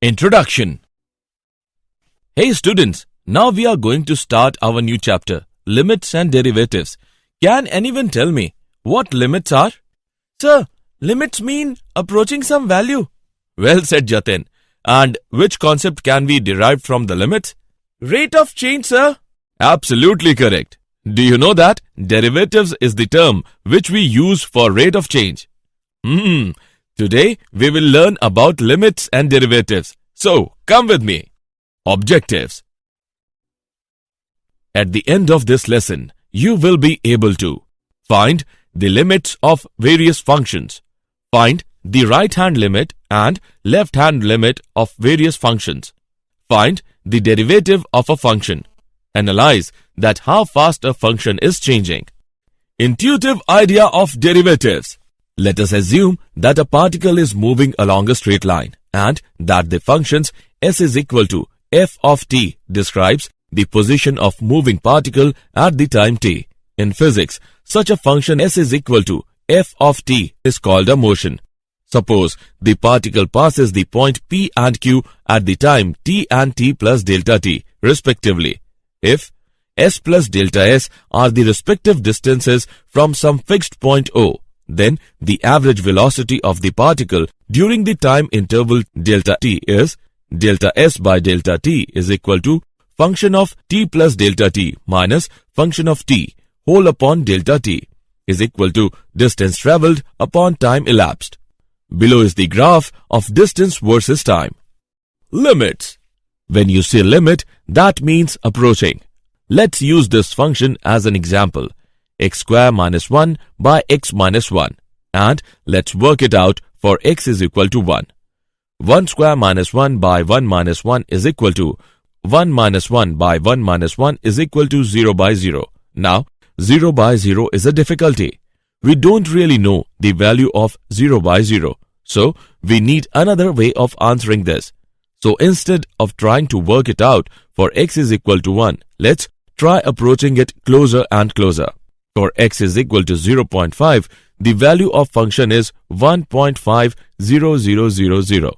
Introduction. Hey students, now we are going to start our new chapter, Limits and Derivatives. Can anyone tell me what limits are? Sir, limits mean approaching some value. Well said, Jatin. And which concept can we derive from the limits? Rate of change, sir. Absolutely correct. Do you know that derivatives is the term which we use for rate of change? Today we will learn about limits and derivatives. So come with me. Objectives. At the end of this lesson, you will be able to find the limits of various functions, find the right-hand limit and left-hand limit of various functions, find the derivative of a function, analyze that how fast a function is changing. Intuitive idea of derivatives. Let us assume that a particle is moving along a straight line and that the functions s is equal to f of t describes the position of moving particle at the time t. In physics, such a function s is equal to f of t is called a motion. Suppose the particle passes the point P and Q at the time t and t plus delta t respectively. If s plus delta s are the respective distances from some fixed point O, then the average velocity of the particle during the time interval delta t is delta s by delta t is equal to function of t plus delta t minus function of t whole upon delta t is equal to distance travelled upon time elapsed. Below is the graph of distance versus time. Limits. When you say limit, that means approaching. Let's use this function as an example. X square minus 1 by x minus 1. And let's work it out for x is equal to 1. 1 square minus 1 by 1 minus 1 is equal to 1 minus 1 by 1 minus 1 is equal to 0 by 0. Now, 0 by 0 is a difficulty. We don't really know the value of 0 by 0. So, we need another way of answering this. So, instead of trying to work it out for x is equal to 1, let's try approaching it closer and closer. For x is equal to 0.5, the value of function is 1.50000.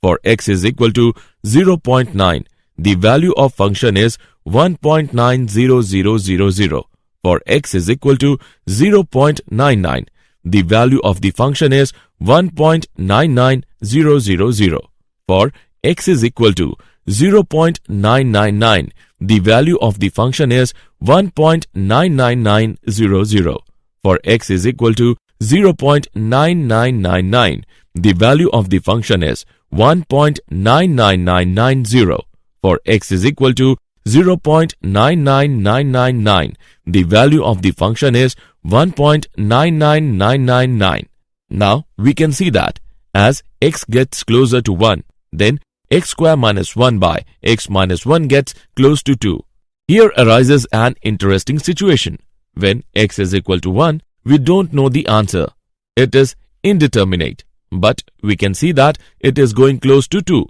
For x is equal to 0.9, the value of function is 1.90000. For x is equal to 0.99, the value of the function is 1.99000. For x is equal to 0.999, the value of the function is 1.99900. For x is equal to 0.9999, the value of the function is 1.99990. For x is equal to 0.99999, the value of the function is 1.99999. Now we can see that as x gets closer to 1, then x square minus 1 by x minus 1 gets close to 2. Here arises an interesting situation. When x is equal to 1, we don't know the answer. It is indeterminate, but we can see that it is going close to 2.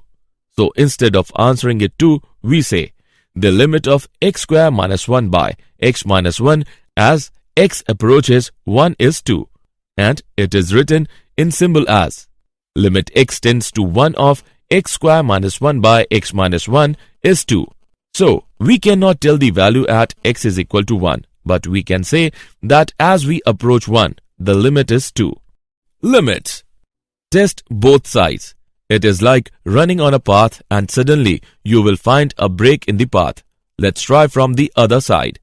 So instead of answering it 2, we say the limit of x square minus 1 by x minus 1 as x approaches 1 is 2. And it is written in symbol as limit x tends to 1 of x square minus 1 by x minus 1 is 2. So, we cannot tell the value at x is equal to 1, but we can say that as we approach 1, the limit is 2. Limits. Test both sides. It is like running on a path and suddenly you will find a break in the path. Let's try from the other side.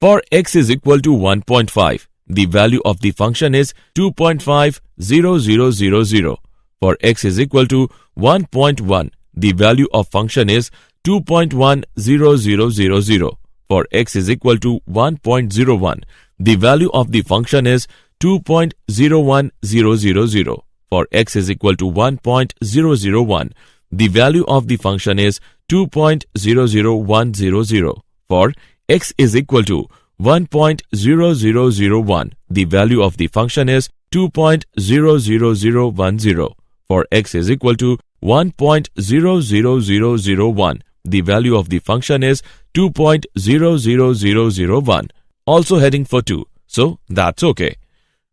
For x is equal to 1.5, the value of the function is 2.50000. For x is equal to 1.1, the value of function is 2.10000. For x is equal to 1.01, the value of the function is 2.01000. For x is equal to 1.001, the value of the function is 2.00100. For x is equal to 1.0001, the value of the function is 2.00010. For x is equal to 1.00001, the value of the function is 2.00001. Also heading for 2, so that's okay.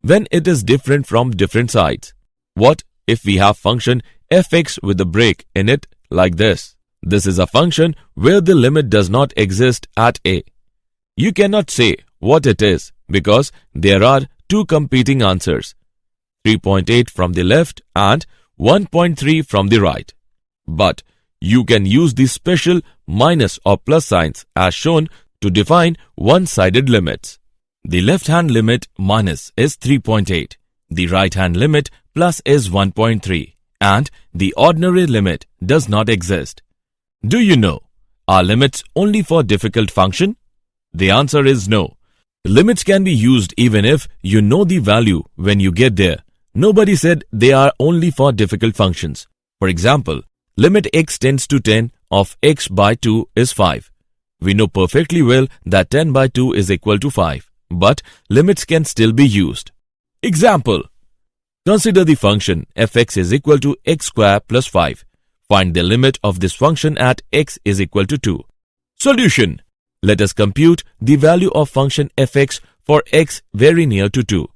When it is different from different sides. What if we have function fx with a break in it like this. This is a function where the limit does not exist at a. You cannot say what it is because there are two competing answers, 3.8 from the left and 1.3 from the right. But you can use the special minus or plus signs as shown to define one-sided limits. The left-hand limit minus is 3.8, the right-hand limit plus is 1.3, and the ordinary limit does not exist. Do you know, are limits only for difficult function? The answer is no. Limits can be used even if you know the value when you get there. Nobody said they are only for difficult functions. For example, limit x tends to 10 of x by 2 is 5. We know perfectly well that 10 by 2 is equal to 5, but limits can still be used. Example: consider the function fx is equal to x square plus 5. Find the limit of this function at x is equal to 2. Solution: let us compute the value of function fx for x very near to 2.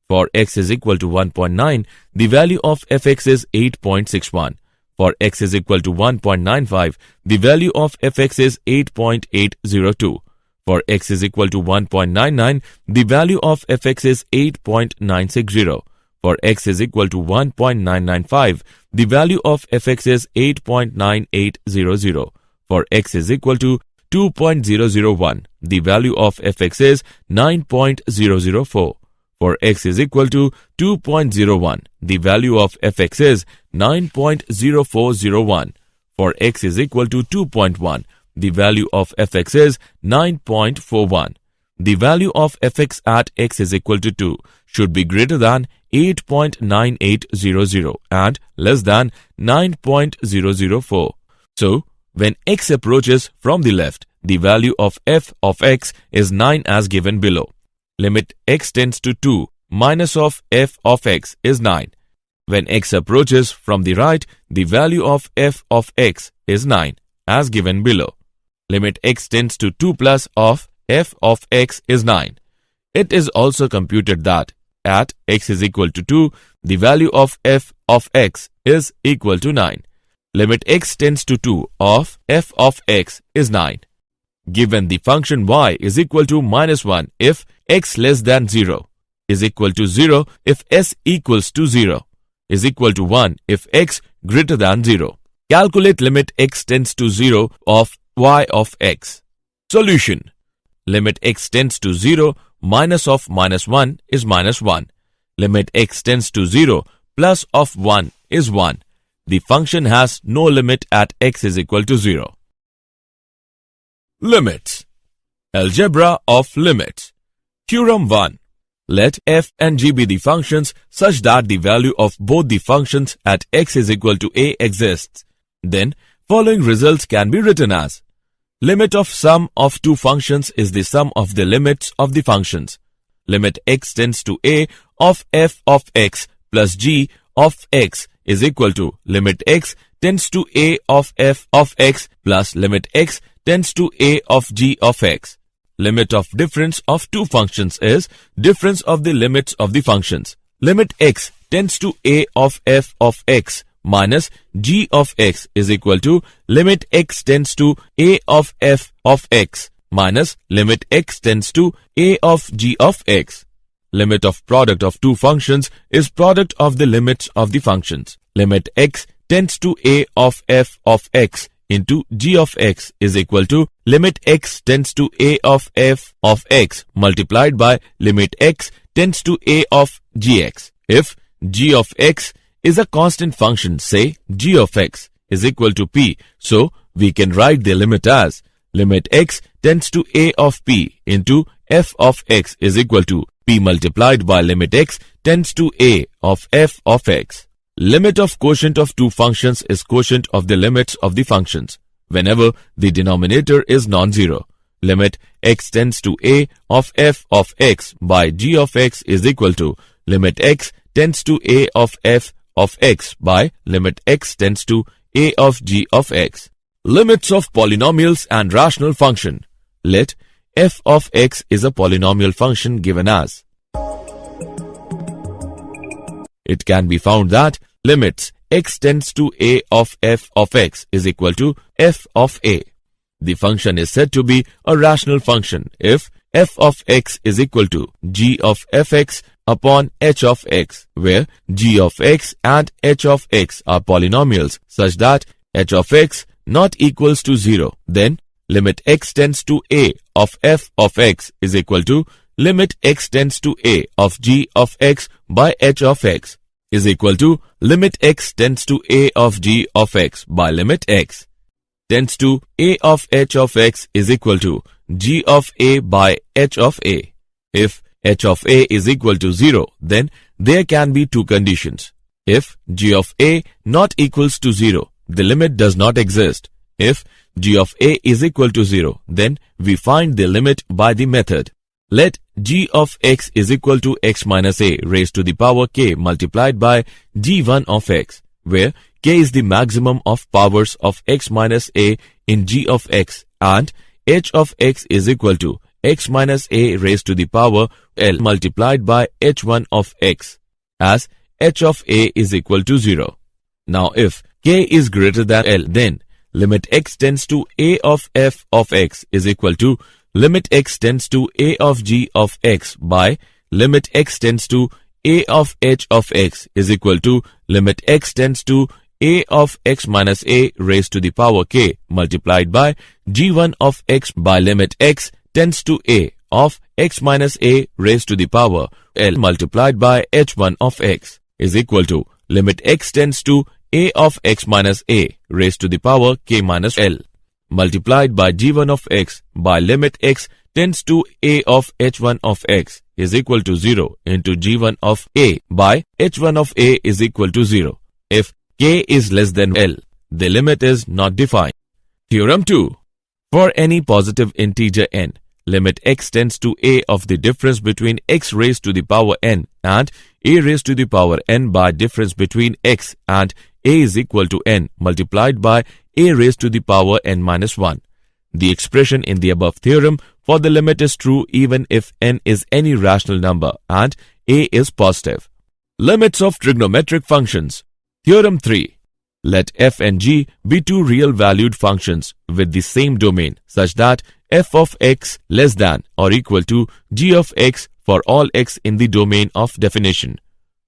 For x is equal to 1.9, the value of fx is 8.61. For x is equal to 1.95, the value of fx is 8.802. For x is equal to 1.99, the value of fx is 8.960. For x is equal to 1.995, the value of fx is 8.9800. For x is equal to 2.001, the value of fx is 9.004. For x is equal to 2.01, the value of fx is 9.0401. For x is equal to 2.1, the value of fx is 9.41. The value of fx at x is equal to 2 should be greater than 8.9800 and less than 9.004. So, when x approaches from the left, the value of f of x is 9 as given below. Limit x tends to 2 minus of f of x is 9. When x approaches from the right, the value of f of x is 9 as given below. Limit x tends to 2 plus of f of x is 9. It is also computed that at x is equal to 2, the value of f of x is equal to 9. Limit x tends to 2 of f of x is 9. Given the function y is equal to minus 1 if x less than 0, is equal to 0 if s equals to 0, is equal to 1 if x greater than 0. Calculate limit x tends to 0 of y of x. Solution: limit x tends to 0 minus of minus 1 is minus 1. Limit x tends to 0 plus of 1 is 1. The function has no limit at x is equal to 0. Limits. Algebra of limits. Theorem 1. Let f and g be the functions such that the value of both the functions at x is equal to a exists. Then, following results can be written as: limit of sum of two functions is the sum of the limits of the functions. Limit x tends to a of f of x plus g of x is equal to limit x tends to a of f of x plus limit x tends to a of g of x. Limit of difference of two functions is difference of the limits of the functions. Limit x tends to a of f of x minus g of x is equal to limit x tends to a of f of x minus limit x tends to a of g of x. Limit of product of two functions is product of the limits of the functions. Limit x tends to a of f of x into g of x is equal to limit x tends to a of f of x multiplied by limit x tends to a of gx. If g of x is a constant function, say g of x is equal to p, so we can write the limit as limit x tends to a of p into f of x is equal to p multiplied by limit x tends to a of f of x. Limit of quotient of two functions is quotient of the limits of the functions whenever the denominator is non-zero. Limit x tends to a of f of x by g of x is equal to limit x tends to a of f of x by limit x tends to a of g of x. Limits of polynomials and rational function. Let f of x is a polynomial function given as. It can be found that limits x tends to a of f of x is equal to f of a. The function is said to be a rational function if f of x is equal to g of fx upon h of x, where g of x and h of x are polynomials such that h of x not equals to 0. Then limit x tends to a of f of x is equal to limit x tends to a of g of x by h of x is equal to limit x tends to a of g of x by limit x tends to a of h of x is equal to g of a by h of a. If h of a is equal to 0, then there can be two conditions. If g of a not equals to 0, the limit does not exist. If g of a is equal to 0, then we find the limit by the method. Let g of x is equal to x minus a raised to the power k multiplied by g1 of x, where k is the maximum of powers of x minus a in g of x, and h of x is equal to x minus a raised to the power l multiplied by h1 of x, as h of a is equal to 0. Now if k is greater than l, then limit x tends to a of f of x is equal to limit x tends to a of g of x by limit x tends to a of h of x is equal to limit x tends to a of x minus a raised to the power k multiplied by g1 of x by limit x tends to a of x minus a raised to the power l multiplied by h1 of x is equal to limit x tends to a of x minus a raised to the power k minus l multiplied by g1 of x by limit x tends to a of h1 of x is equal to 0 into g1 of a by h1 of a is equal to 0. If k is less than l, the limit is not defined. Theorem 2. For any positive integer n, limit x tends to a of the difference between x raised to the power n and a raised to the power n by difference between x and a is equal to n multiplied by a raised to the power n minus 1. The expression in the above theorem for the limit is true even if n is any rational number and a is positive. Limits of trigonometric functions. Theorem 3. Let f and g be two real valued functions with the same domain such that f of x less than or equal to g of x for all x in the domain of definition.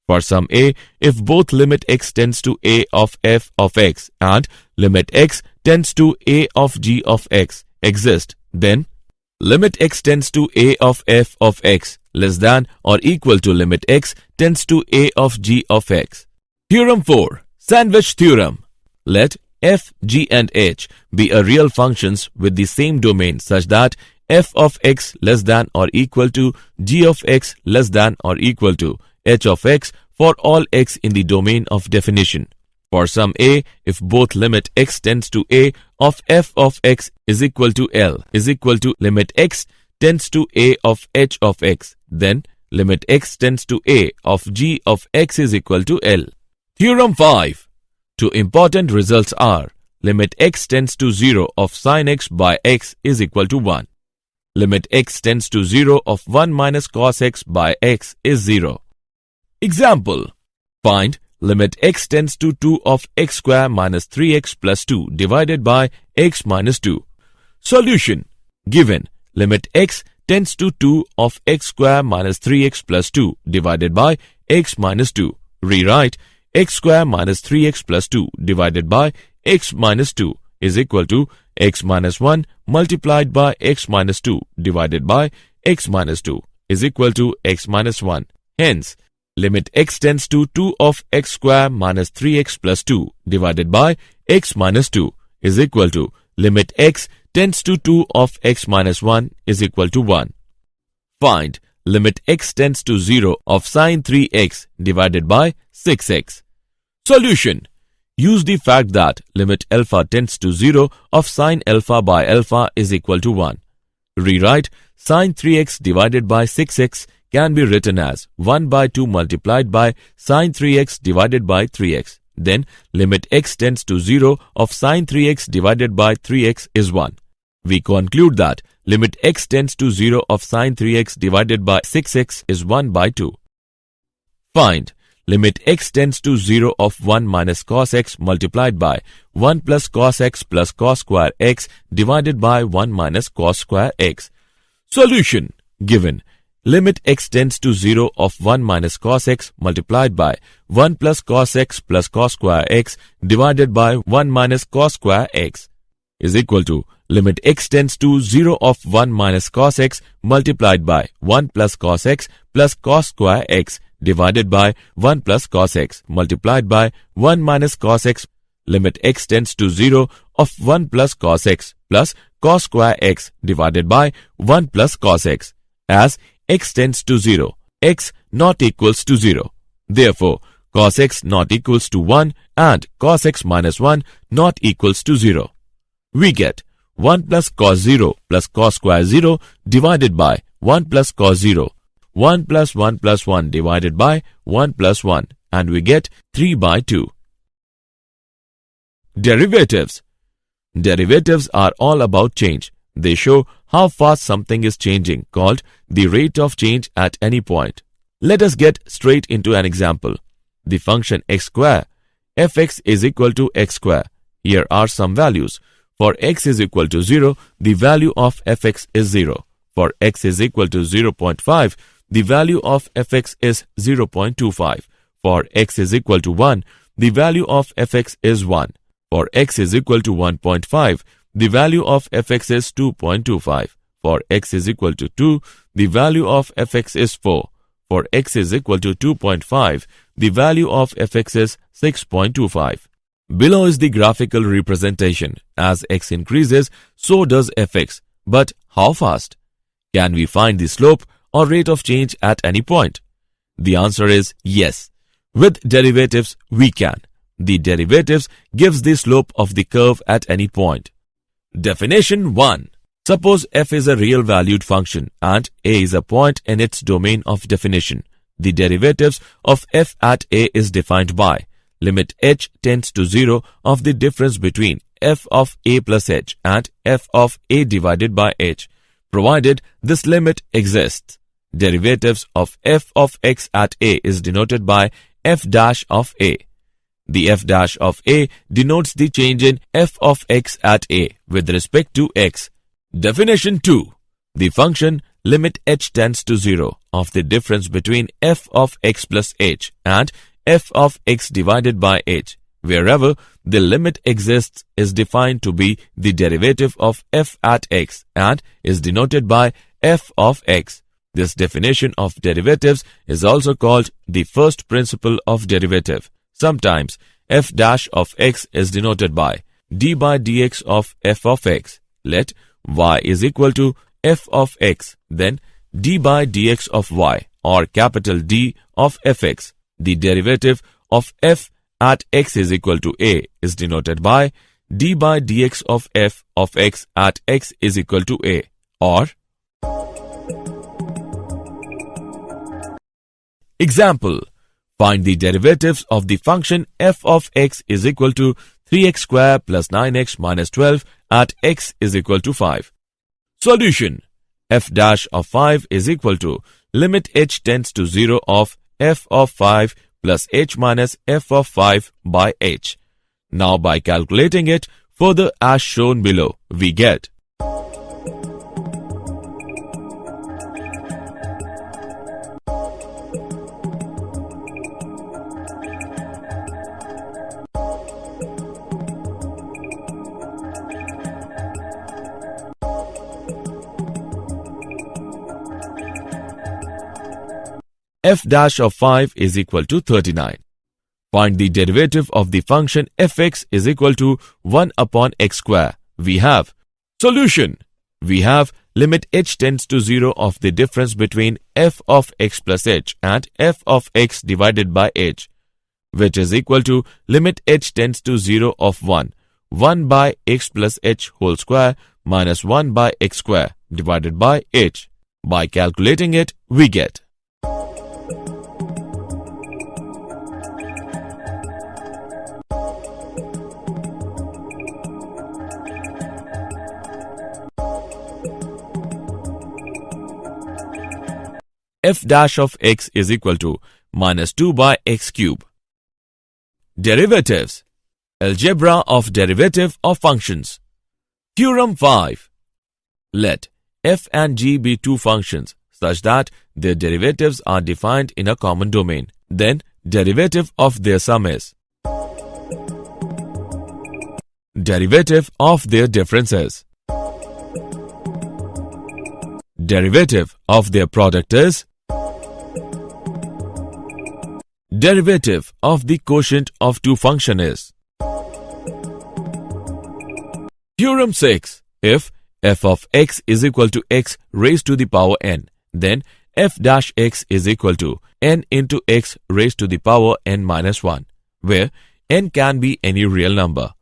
For some a, if both limit x tends to a of f of x and limit x tends to a of g of x exist, then limit x tends to a of f of x less than or equal to limit x tends to a of g of x. Theorem 4. Sandwich theorem. Let f, g and h be a real functions with the same domain such that f of x less than or equal to g of x less than or equal to h of x for all x in the domain of definition. For some a, if both limit x tends to a of f of x is equal to l is equal to limit x tends to a of h of x, then limit x tends to a of g of x is equal to l. Theorem 5. Two important results are limit x tends to 0 of sin x by x is equal to 1. Limit x tends to 0 of 1 minus cos x by x is 0. Example. Find limit x tends to 2 of x square minus 3x plus 2 divided by x minus 2. Solution. Given limit x tends to 2 of x square minus 3x plus 2 divided by x minus 2. Rewrite x square minus 3x plus 2 divided by x minus 2 is equal to x minus 1 multiplied by x minus 2 divided by x minus 2 is equal to x minus 1. Hence, limit x tends to 2 of x square minus 3x plus 2 divided by x minus 2 is equal to limit x tends to 2 of x minus 1 is equal to 1. Find limit x tends to 0 of sin 3x divided by 6x. Solution. Use the fact that limit alpha tends to 0 of sin alpha by alpha is equal to 1. Rewrite sin 3x divided by 6x can be written as 1 by 2 multiplied by sin 3x divided by 3x. Then limit x tends to 0 of sin 3x divided by 3x is 1. We conclude that limit x tends to 0 of sin 3x divided by 6x is 1 by 2. Find limit x tends to 0 of 1 minus cos x multiplied by 1 plus cos x plus cos square x divided by 1 minus cos square x. Solution given. Limit x tends to 0 of 1 minus cos x multiplied by 1 plus cos x plus cos square x divided by 1 minus cos square x is equal to limit x tends to 0 of 1 minus cos x multiplied by 1 plus cos x plus cos square x divided by 1 plus cos x multiplied by 1 minus cos x. Limit x tends to 0 of 1 plus cos x plus cos square x divided by 1 plus cos x. As x tends to 0, x not equals to 0. Therefore, cos x not equals to 1 and cos x minus 1 not equals to 0. We get 1 plus cos 0 plus cos square 0 divided by 1 plus cos 0. 1 plus 1 plus 1 divided by 1 plus 1, and we get 3 by 2. Derivatives. Derivatives are all about change. They show how fast something is changing, called the rate of change at any point. Let us get straight into an example. The function x square, fx is equal to x square. Here are some values. For x is equal to 0, the value of fx is 0. For x is equal to 0.5, the value of fx is 0.25. For x is equal to 1, the value of fx is 1. For x is equal to 1.5, the value of fx is 2.25. For x is equal to 2, the value of fx is 4. For x is equal to 2.5, the value of fx is 6.25. Below is the graphical representation. As x increases, so does fx. But how fast? Can we find the slope or rate of change at any point? The answer is yes. With derivatives, we can. The derivatives gives the slope of the curve at any point. Definition 1. Suppose f is a real valued function and a is a point in its domain of definition. The derivatives of f at a is defined by limit h tends to 0 of the difference between f of a plus h and f of a divided by h, provided this limit exists. Derivatives of f of x at a is denoted by f dash of a. The f dash of a denotes the change in f of x at a with respect to x. Definition 2. The function limit h tends to 0 of the difference between f of x plus h and f of x divided by h, wherever the limit exists, is defined to be the derivative of f at x and is denoted by f of x. This definition of derivatives is also called the first principle of derivative. Sometimes f dash of x is denoted by d by dx of f of x. Let y is equal to f of x, then d by dx of y, or capital D of fx. The derivative of f at x is equal to a is denoted by d by dx of f of x at x is equal to a, or example. Find the derivatives of the function f of x is equal to 3x square plus 9x minus 12 at x is equal to 5. Solution. F dash of 5 is equal to limit h tends to 0 of f of 5 plus h minus f of 5 by h. Now by calculating it further as shown below, we get f dash of 5 is equal to 39. Find the derivative of the function fx is equal to 1 upon x square. We have solution. We have limit h tends to 0 of the difference between f of x plus h and f of x divided by h, which is equal to limit h tends to 0 of 1 by x plus h whole square minus 1 by x square divided by h. By calculating it, we get f dash of x is equal to minus 2 by x cube. Derivatives. Algebra of derivative of functions. Theorem 5. Let f and g be two functions such that their derivatives are defined in a common domain. Then derivative of their sum is. Derivative of their differences. Derivative of their product is. Derivative of the quotient of two function is. Theorem 6. If f of x is equal to x raised to the power n, then f dash x is equal to n into x raised to the power n minus 1, where n can be any real number.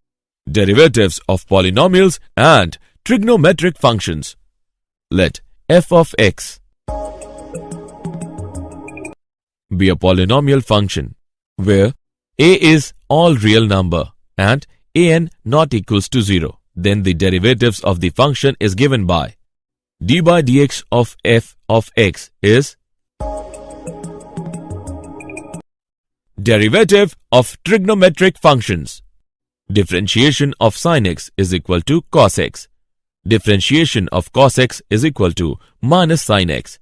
Derivatives of polynomials and trigonometric functions. Let f of x be a polynomial function where a is all real number and an not equals to 0. Then the derivatives of the function is given by d by dx of f of x is. Derivative of trigonometric functions. Differentiation of sin x is equal to cos x. Differentiation of cos x is equal to minus sin x.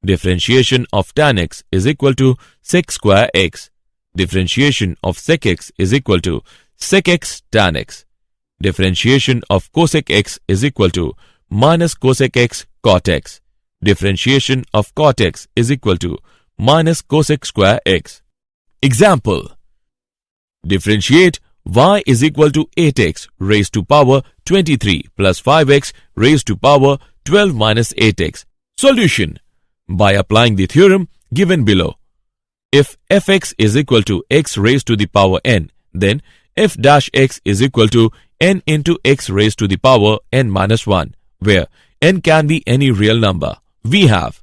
Differentiation of tan x is equal to sec square x. Differentiation of sec x is equal to sec x tan x. Differentiation of cosec x is equal to minus cosec x cot x. Differentiation of cot x is equal to minus cosec square x. Example. Differentiate y is equal to 8x raised to power 23 plus 5x raised to power 12 minus 8x. Solution. By applying the theorem given below. If fx is equal to x raised to the power n, then f dash x is equal to n into x raised to the power n minus 1, where n can be any real number. We have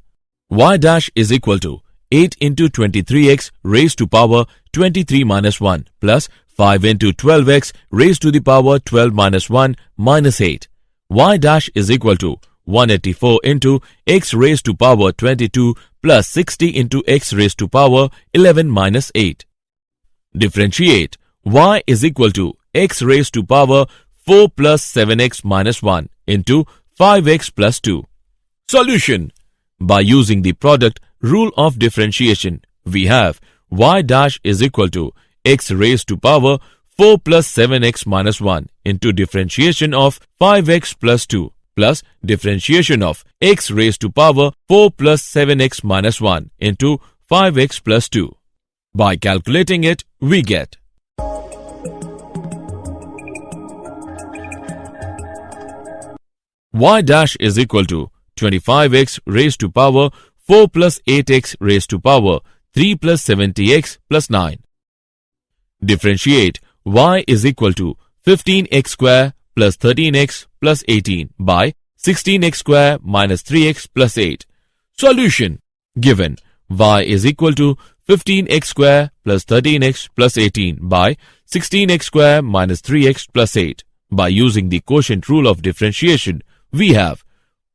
y dash is equal to 8 into 23x raised to power 23 minus 1 plus 5 into 12x raised to the power 12 minus 1 minus 8. Y dash is equal to 184 into x raised to power 22 plus 60 into x raised to power 11 minus 8. Differentiate y is equal to x raised to power 4 plus 7x minus 1 into 5x plus 2. Solution. By using the product rule of differentiation, we have y dash is equal to x raised to power 4 plus 7x minus 1 into differentiation of 5x plus 2 plus differentiation of x raised to power 4 plus 7x minus 1 into 5x plus 2. By calculating it, we get y dash is equal to 25x raised to power 4 plus 8x raised to power 3 plus 70x plus 9. Differentiate y is equal to 15x square plus 13x plus 18 by 16x square minus 3x plus 8. Solution. Given y is equal to 15x square plus 13x plus 18 by 16x square minus 3x plus 8. By using the quotient rule of differentiation, we have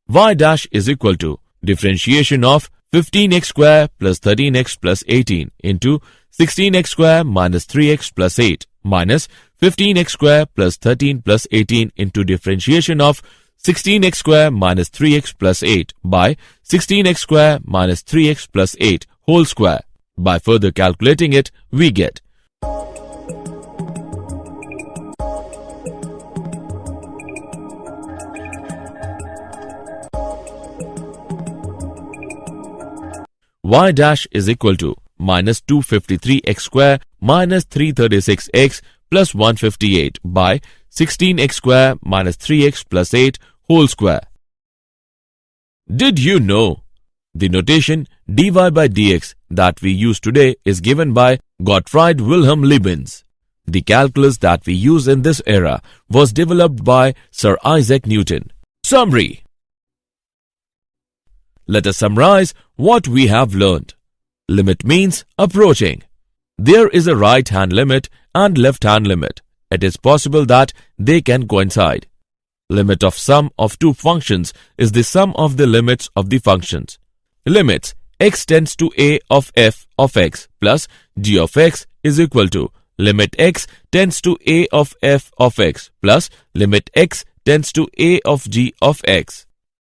y dash is equal to differentiation of 15x square plus 13x plus 18 into 16x square minus 3x plus 8 minus 15x square plus 13 plus 18 into differentiation of 16x square minus 3x plus 8 by 16x square minus 3x plus 8 whole square. By further calculating it, we get y dash is equal to minus 253x square minus 336x plus 158 by 16x square minus 3x plus 8 whole square. Did you know the notation dy by dx that we use today is given by Gottfried Wilhelm Leibniz? The calculus that we use in this era was developed by Sir Isaac Newton. Summary. Let us summarize what we have learned. Limit means approaching. There is a right-hand limit and left-hand limit. It is possible that they can coincide. Limit of sum of two functions is the sum of the limits of the functions. Limits x tends to a of f of x plus g of x is equal to limit x tends to a of f of x plus limit x tends to a of g of x.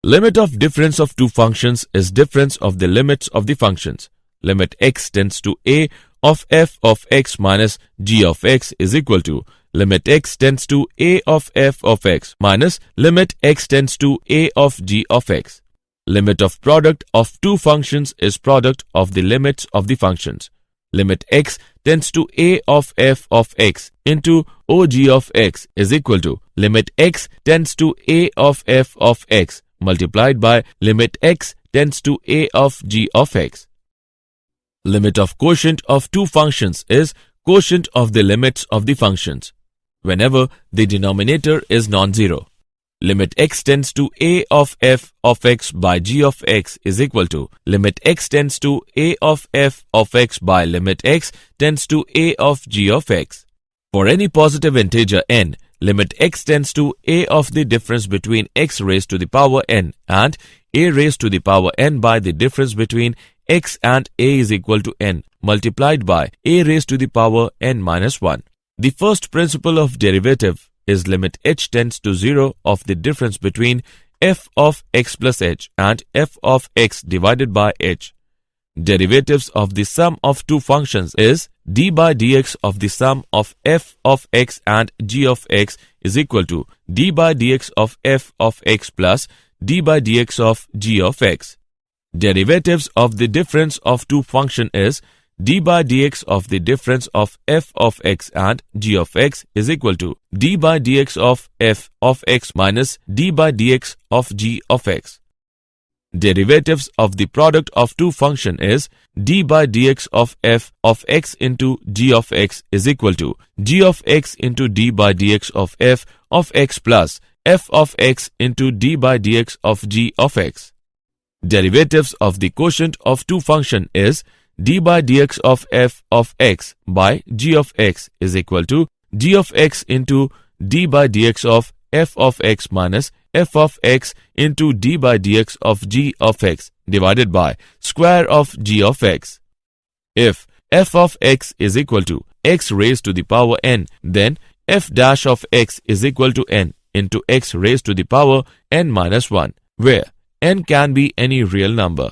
Limit of difference of two functions is difference of the limits of the functions. Limit x tends to a of f of x minus g of x is equal to limit x tends to a of f of x minus limit x tends to a of g of x. Limit of product of two functions is product of the limits of the functions. Limit x tends to a of f of x into og of x is equal to limit x tends to a of f of x multiplied by limit x tends to a of g of x. Limit of quotient of two functions is quotient of the limits of the functions whenever the denominator is non-zero. Limit x tends to a of f of x by g of x is equal to limit x tends to a of f of x by limit x tends to a of g of x. For any positive integer n, limit x tends to a of the difference between x raised to the power n and a raised to the power n by the difference between x and a is equal to n multiplied by a raised to the power n minus 1. The first principle of derivative is limit h tends to 0 of the difference between f of x plus h and f of x divided by h. Derivatives of the sum of two functions is d by dx of the sum of f of x and g of x is equal to d by dx of f of x plus d by dx of g of x. Derivatives of the difference of two function is d by dx of the difference of f of x and g of x is equal to d by dx of f of x minus d by dx of g of x. Derivatives of the product of two function is d by dx of f of x into g of x is equal to g of x into d by dx of f of x plus f of x into d by dx of g of x. Derivatives of the quotient of two function is d by dx of f of x by g of x is equal to g of x into d by dx of f of x minus f of x into d by dx of g of x divided by square of g of x. If f of x is equal to x raised to the power n, then f dash of x is equal to n into x raised to the power n minus 1, where n can be any real number.